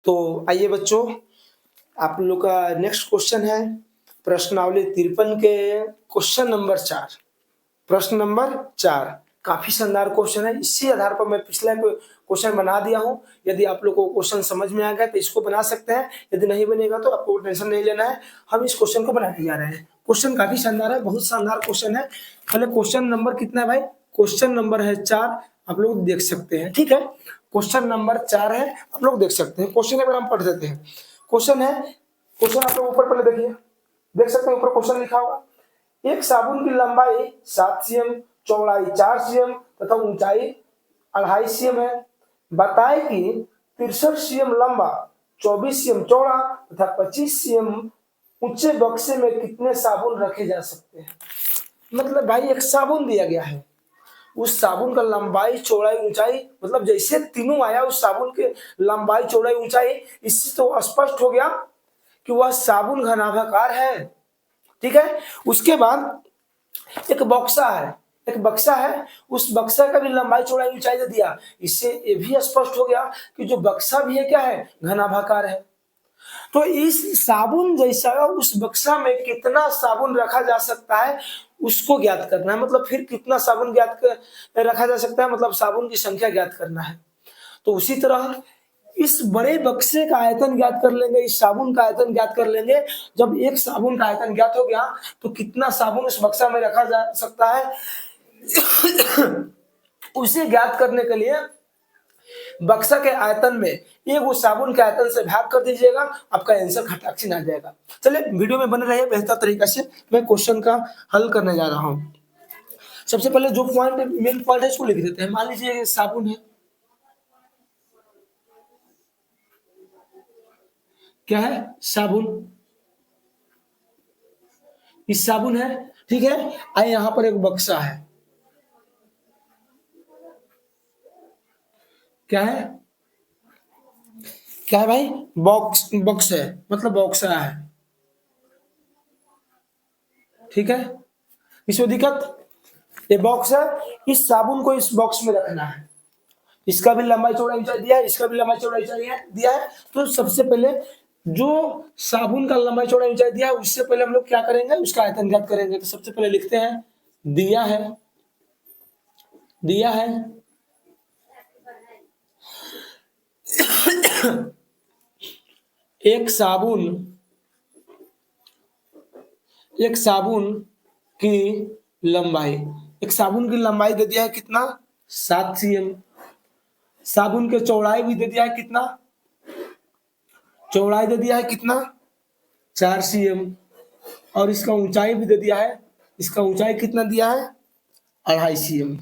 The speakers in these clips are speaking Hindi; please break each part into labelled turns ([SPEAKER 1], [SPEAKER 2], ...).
[SPEAKER 1] तो आइए बच्चों, आप लोग का नेक्स्ट क्वेश्चन है प्रश्नावली 53 के क्वेश्चन नंबर 4। प्रश्न नंबर 4 काफी शानदार क्वेश्चन है। इसी आधार पर मैं पिछला क्वेश्चन बना दिया हूं। यदि आप लोग को क्वेश्चन समझ में आ गया तो इसको बना सकते हैं, यदि नहीं बनेगा तो आपको टेंशन नहीं लेना है। हम इस क्वेश्चन को बनाने जा रहे हैं। क्वेश्चन काफी शानदार है, बहुत शानदार क्वेश्चन है। पहले क्वेश्चन नंबर कितना है भाई? क्वेश्चन नंबर है 4, आप लोग देख सकते हैं। ठीक है, क्वेश्चन नंबर 4 है, आप लोग देख सकते हैं। क्वेश्चन एक बार हम पढ़ देते हैं। क्वेश्चन है, क्वेश्चन आप लोग ऊपर पहले देखिए, देख सकते हैं ऊपर क्वेश्चन लिखा होगा। एक साबुन की लंबाई 7 cm, चौड़ाई 4 cm तथा ऊंचाई 2.5 cm है। बताए कि 63 cm लंबा, 24 cm चौड़ा तथा 25 cm ऊंचे बक्से में कितने साबुन रखे जा सकते हैं। मतलब भाई एक साबुन दिया गया है, उस साबुन का लंबाई चौड़ाई ऊंचाई, मतलब जैसे तीनों आया उस साबुन के लंबाई चौड़ाई ऊंचाई, इससे तो स्पष्ट हो गया कि वह साबुन घनाभाकार है। ठीक है, उसके बाद एक बक्सा है, एक बक्सा है, उस बक्सा का भी लंबाई चौड़ाई ऊंचाई दे दिया। इससे ये भी स्पष्ट हो गया कि जो बक्सा भी है क्या है, घनाभाकार है। तो इस साबुन जैसा उस बक्सा में कितना साबुन रखा जा सकता है उसको ज्ञात करना है। मतलब फिर कितना साबुन रखा जा सकता है, मतलब साबुन की संख्या ज्ञात करना है। तो उसी तरह इस बड़े बक्से का आयतन ज्ञात कर लेंगे, इस साबुन का आयतन ज्ञात कर लेंगे। जब एक साबुन का आयतन ज्ञात हो गया तो कितना साबुन उस बक्सा में रखा जा सकता है उसे ज्ञात करने के लिए बक्सा के आयतन में एक वो साबुन के आयतन से भाग कर दीजिएगा, आपका आंसर खटाक्षिन आ जाएगा। चलिए वीडियो में बने रहिए, बेहतर तरीका से मैं क्वेश्चन का हल करने जा रहा हूं। सबसे पहले जो पॉइंट मेन पॉइंट है इसको लिख देते हैं। मान लीजिए ये साबुन है, क्या है? साबुन। इस साबुन है, ठीक है। आए यहां पर एक बक्सा है, क्या है? क्या है भाई? बॉक्स, बॉक्स है, मतलब बॉक्सा है। ठीक है, इसमें दिक्कत, ये बॉक्स है, इस साबुन को इस बॉक्स में रखना है। इसका भी लंबाई चौड़ाई ऊंचाई दिया है, इसका भी लंबाई चौड़ाई दिया है। तो सबसे पहले जो साबुन का लंबाई चौड़ाई ऊंचाई दिया है उससे पहले हम लोग क्या करेंगे, उसका आयतन ज्ञात करेंगे। तो सबसे पहले लिखते हैं, दिया है, दिया है एक साबुन, एक साबुन की लंबाई, एक साबुन की लंबाई दे दिया है कितना, 7 cm। साबुन के चौड़ाई भी दे दिया है कितना, चौड़ाई दे दिया है कितना, 4 cm। और इसका ऊंचाई भी दे दिया है, इसका ऊंचाई कितना दिया है, 2.5 cm।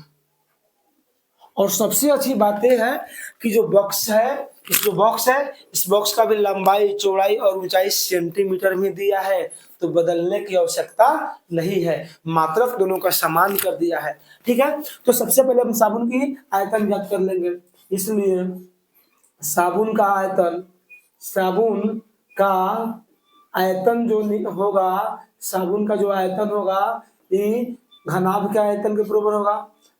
[SPEAKER 1] और सबसे अच्छी बात यह है कि जो बॉक्स है, जो बॉक्स है, इस बॉक्स का भी लंबाई चौड़ाई और ऊंचाई सेंटीमीटर में दिया है। तो बदलने की आवश्यकता नहीं है, मात्रक दोनों का समान कर दिया है। ठीक है, तो सबसे पहले हम साबुन की आयतन ज्ञात कर लेंगे। इसलिए साबुन का आयतन, साबुन का आयतन जो होगा, साबुन का जो आयतन होगा ये घनाभ के आयतन के बराबर होगा,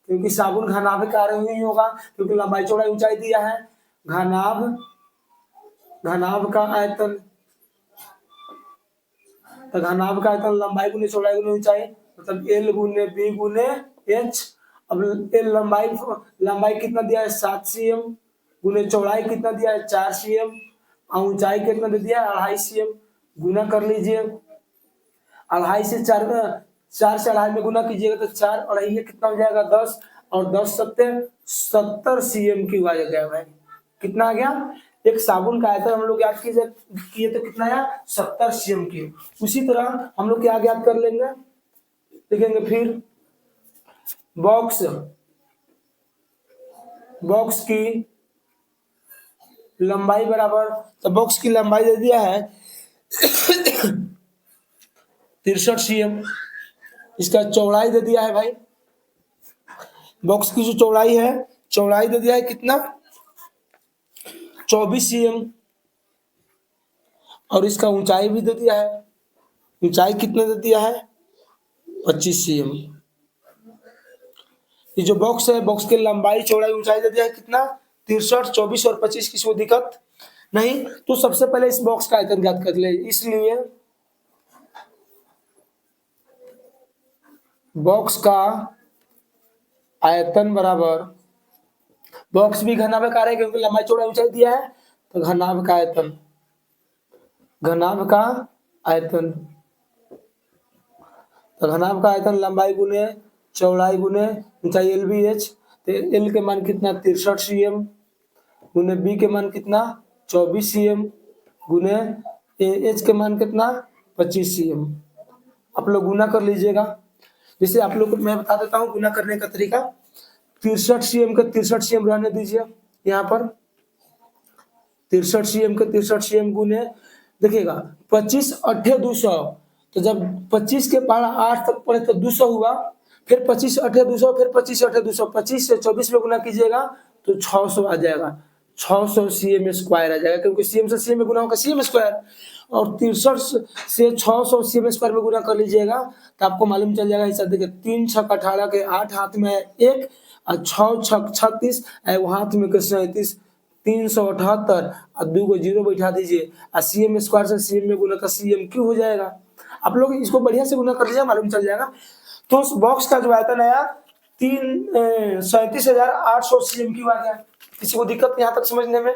[SPEAKER 1] क्योंकि साबुन घनाभ का ही होगा, क्योंकि लंबाई चौड़ाई ऊंचाई दिया है। घनाभ, घनाभ का आयतन, तो घनाभ का आयतन लंबाई गुने चौड़ाई गुने ऊंचाई, मतलब एल गुने बी गुने एच। अब एल लंबाई, लंबाई कितना दिया है, 7 cm, गुने चौड़ाई कितना दिया है, 4 cm, और ऊंचाई कितना दे दिया है, 2.5 cm। गुना कर लीजिए, 2.5 से 4, 4 से 2.5 में गुना कीजिएगा तो 4 और ये कितना हो जाएगा, 10, और 10 सत्ते 70 cm की आ गया भाई। कितना आ गया? एक साबुन का आयतन हम लोग याद किए तो कितना आया, 70 cm की। उसी तरह हम लोग क्या ज्ञात कर लेंगे, लिखेंगे फिर बॉक्स, बॉक्स की लंबाई बराबर, तो बॉक्स की लंबाई दे दिया है 63 cm। इसका चौड़ाई दे दिया है भाई, बॉक्स की जो चौड़ाई है, चौड़ाई दे दिया है कितना, 24 cm। और इसका ऊंचाई भी दे दिया है, ऊंचाई कितना दे दिया है, 25 cm। ये जो बॉक्स है, बॉक्स की लंबाई चौड़ाई ऊंचाई दे दिया है कितना, 63, 24 और 25 की कोई दिक्कत नहीं तो सबसे पहले इस बॉक्स का आयतन ज्ञात कर ले, इसलिए बॉक्स का आयतन बराबर, बॉक्स भी घनाभाकार है क्योंकि लंबाई चौड़ाई ऊंचाई दिया है, तो घनाभ का आयतन, घनाभ का आयतन, तो घनाभ का आयतन लंबाई गुने चौड़ाई गुने ऊंचाई एल बी एच, तो एल के मान कितना 63 cm गुने बी के मान कितना 24 cm गुने एच के मान कितना 25 cm। आप लोग गुना कर लीजिएगा। जैसे आप लोग को मैं बता देता हूँ गुना करने का तरीका। 63 cm का 63 cm रहने दीजिए यहाँ पर, 63 cm का 63 cm गुने देखिएगा 25 8 200, तो जब 25 के पहाड़ा 8 तक पढ़े तो 200 हुआ, फिर 25 8 200, फिर 25 8 200, 25 से 24 में गुना कीजिएगा तो 600 आ जाएगा, 600 cm स्क्वायर आ जाएगा, क्योंकि cm से cm में गुना होगा cm स्क्वायर, और 63 से 600 cm स्क्वायर में गुना कर लीजिएगा तो आपको मालूम चल जाएगा। हिसाब देखिए 3 छक 18 के 8 हाथ में 1 और 6 छक 36 हाथ में 37, 378 और 2 को जीरो बैठा दीजिए और cm स्क्वायर से cm में गुना का cm क्यों हो जाएगा। आप लोग इसको बढ़िया से गुना कर लीजिए, मालूम चल जाएगा। तो उस बॉक्स का जो आयतन आया 37,800 cm क्यूब आ गया। किसी को दिक्कत यहाँ तक समझने में?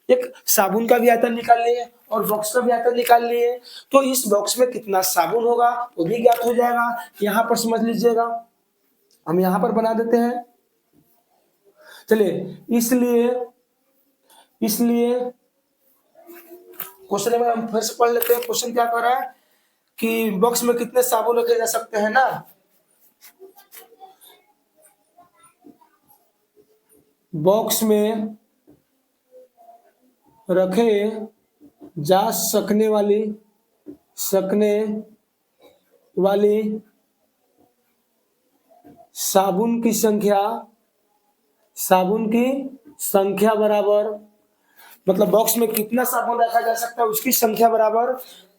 [SPEAKER 1] एक साबुन का भी आयतन निकाल लिए और बॉक्स का भी आयतन निकाल लिए, तो इस बॉक्स में कितना साबुन होगा वो भी ज्ञात हो जाएगा। यहाँ पर समझ लीजिएगा, हम यहाँ पर बना देते हैं। चलिए, इसलिए क्वेश्चन में हम फिर से पढ़ लेते हैं। क्वेश्चन क्या कर रहा है कि बॉक्स में कितने साबुन रखे जा सकते हैं ना, बॉक्स में रखे जा सकने वाली साबुन की संख्या बराबर, मतलब बॉक्स में कितना साबुन रखा जा सकता है उसकी संख्या बराबर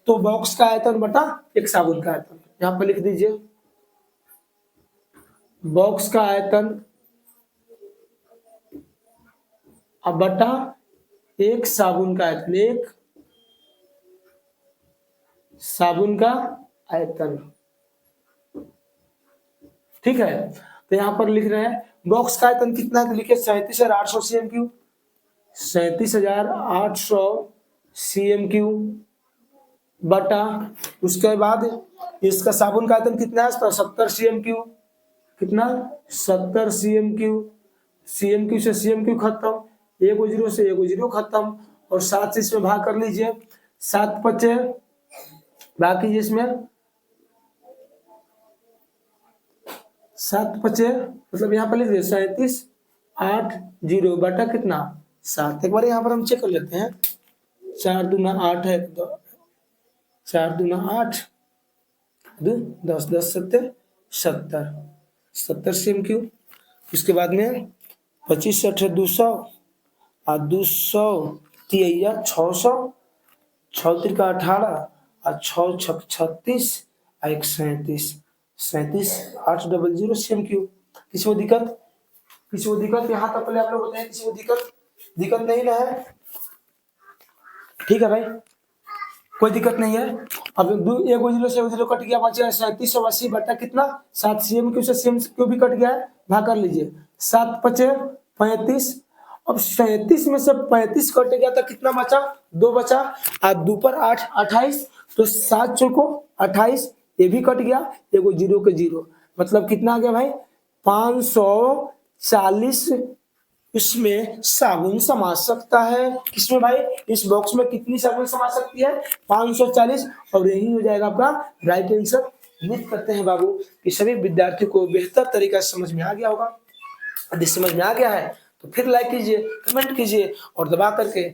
[SPEAKER 1] तो बॉक्स का आयतन बटा एक साबुन का आयतन। यहां पर लिख दीजिए बॉक्स का आयतन अब बटा एक साबुन का आयतन, एक साबुन का आयतन। ठीक है, तो यहां पर लिख रहे हैं बॉक्स का आयतन कितना है, तो लिखिए 37,800 cm क्यूब, 37,800 cm क्यूब बटा उसके बाद इसका साबुन का आयतन कितना है, तो 70 cm क्यूब, कितना 70 cm क्यूब, cm क्यूब से cm क्यूब खत्म, 1 जीरो से 1 जीरो खत्म, और 7 से इसमें भाग कर लीजिए, 7 बचे बाकी इसमें 7 बचे, मतलब यहाँ पर लीजिए 37,800 बटा कितना 7। एक बार यहाँ पर हम चेक कर लेते हैं, 4 दूना 8 है, 4 दूना 8, 10 10 70 70 cm क्यूब। इसके बाद में 25 8 200 और 200 तिया 600, 6 तिरका 18 और 6 छक 36 और 1 37, 37,800 cm क्यूब। किसी को दिक्कत यहाँ तक पहले आप लोग बताएं, किसी को दिक्कत नहीं ना है? ठीक है भाई, कोई दिक्कत नहीं है। अब 1 जीरो से 1 जीरो कट गया, बचा 3780 बटा कितना 7 cm क्यूब से cm क्यूब भी कट गया है, भाग कर लीजिए, 7 बचे 35। अब 37 में से 35 कट गया तो कितना बचा, 2 बचा, और 2 पर 8 28, तो 7 चौको 28, ये भी कट गया, 1 जीरो के जीरो, मतलब कितना आ गया भाई 540 इसमें साबुन समा सकता है। किसमें भाई, इस बॉक्स में कितनी साबुन समा सकती है 540, और यही हो जाएगा आपका राइट आंसर। उम्मीद करते हैं बाबू कि सभी विद्यार्थी को बेहतर तरीका से समझ में आ गया होगा। यदि समझ में आ गया है तो फिर लाइक कीजिए, कमेंट कीजिए और दबा करके